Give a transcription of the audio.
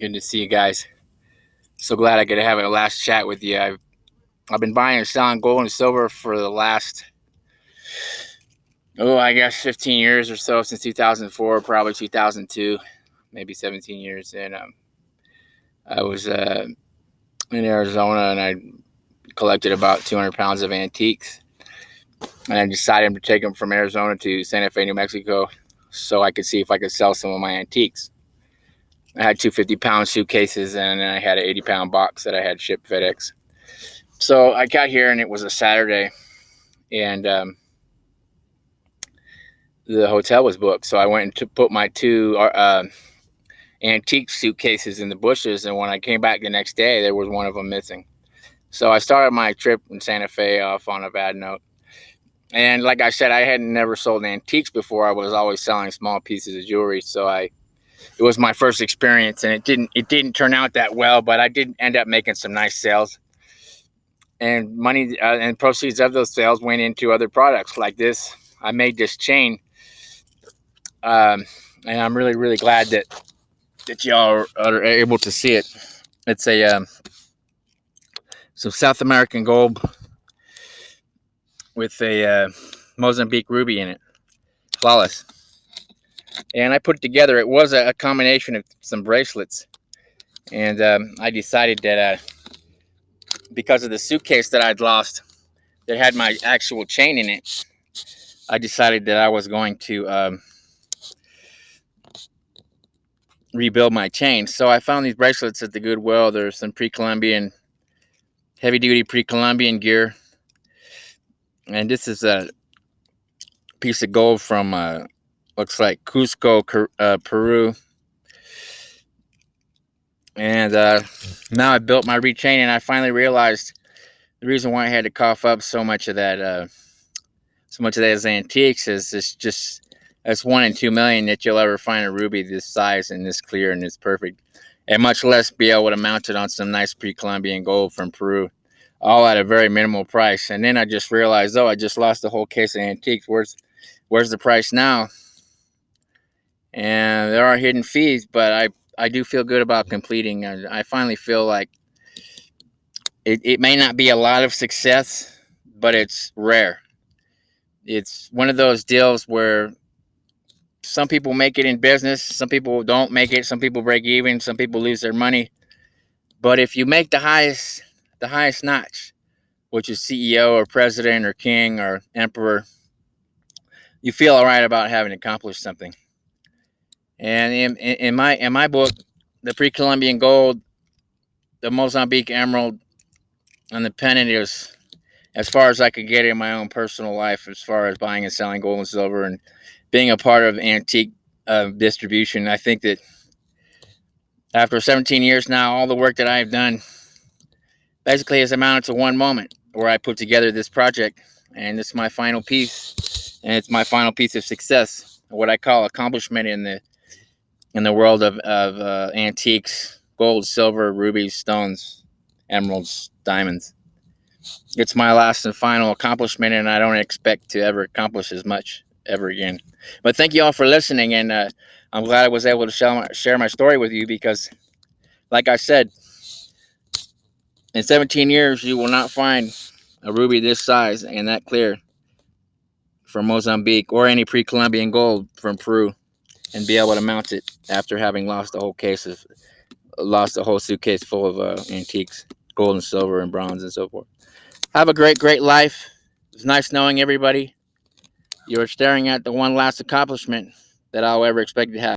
Good to see you guys. So glad I could have a last chat with you. I've been buying and selling gold and silver for the last, I guess 15 years or so, since 2004, probably 2002, maybe 17 years. And I was in Arizona, and I collected about 200 pounds of antiques. And I decided to take them from Arizona to Santa Fe, New Mexico, so I could see if I could sell some of my antiques. I had 250-pound suitcases, and then I had an 80-pound box that I had shipped FedEx. So I got here, and it was a Saturday, and the hotel was booked. So I went and put my two antique suitcases in the bushes, and when I came back the next day, there was one of them missing. So I started my trip in Santa Fe off on a bad note. And like I said, I had never sold antiques before. I was always selling small pieces of jewelry. So it was my first experience, and it didn't turn out that well, but I did end up making some nice sales. And money and proceeds of those sales went into other products like this. I made this chain, and I'm really, really glad that y'all are able to see it. It's some South American gold with a Mozambique ruby in it, flawless. And I put it together. It was a combination of some bracelets, and I decided that because of the suitcase that I'd lost that had my actual chain in it, I decided that I was going to rebuild my chain. So I found these bracelets at the Goodwill. There's some pre-Columbian, heavy-duty pre-Columbian gear. And this is a piece of gold from, looks like Cusco, Peru. And now I built my rechain, and I finally realized the reason why I had to cough up so much of that as antiques is it's just, that's 1 in 2 million that you'll ever find a ruby this size and this clear and this perfect, and much less be able to mount it on some nice pre-Columbian gold from Peru, all at a very minimal price. And then I just realized, I just lost the whole case of antiques. Where's the price now? And there are hidden fees, but I do feel good about completing. I finally feel like it may not be a lot of success, but it's rare. It's one of those deals where some people make it in business, some people don't make it, some people break even, some people lose their money. But if you make the highest notch, which is CEO or president or king or emperor, you feel all right about having accomplished something. And in my book, the pre-Columbian gold, the Mozambique emerald, and the pendant is as far as I could get in my own personal life, as far as buying and selling gold and silver and being a part of antique distribution. I think that after 17 years now, all the work that I've done basically has amounted to one moment where I put together this project, and it's my final piece, and it's my final piece of success, what I call accomplishment in the world of antiques, gold, silver, rubies, stones, emeralds, diamonds. It's my last and final accomplishment, and I don't expect to ever accomplish as much ever again. But thank you all for listening, and I'm glad I was able to share my story with you, because, like I said, in 17 years, you will not find a ruby this size and that clear from Mozambique, or any pre-Columbian gold from Peru, and be able to mount it after having lost a whole suitcase full of antiques, gold and silver and bronze and so forth. Have a great, great life. It's nice knowing everybody. You're staring at the one last accomplishment that I'll ever expect to have.